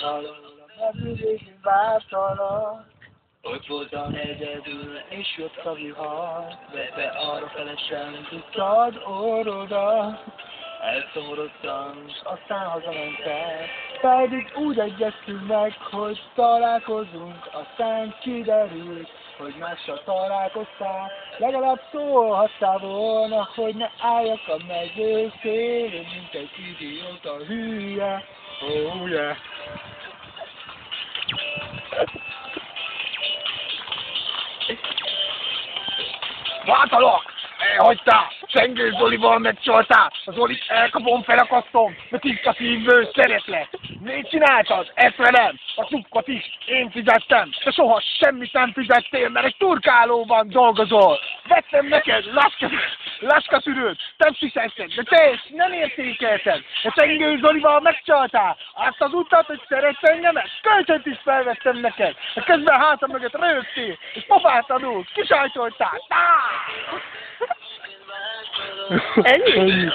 Valóra megülési bártalan. Ott voltam egyedül, és jött a vihar, vette arra felesen, tudtad orrodat. Elszomorodtam, s aztán hazamentem, pedig úgy egyeztünk meg, hogy találkozunk, aztán kiderült, hogy mással találkoztál. Legalább szólhattál volna, hogy ne álljak a mező szélén, mint egy idióta hülye. Oh yeah. Vátalak! Elhagytál! Csengő Zolival megcsaltál! A Zolit elkapom, felakasztom, de tiszta szívből szeretlek! Miért csináltad? Ezt velem! A cukkot is én fizettem, de soha semmit nem fizettél, mert egy turkálóban dolgozol! Vettem neked láskaszűrőt, te fizetted, de te ezt nem értékelted! De Csengő Zolival megcsaltál! Azt az utat, hogy szeretsz engemet? Kölcsönt is felvettem neked! De közben hátam mögött rögtél, és pofát adót, kisajtoltál! Ennyi?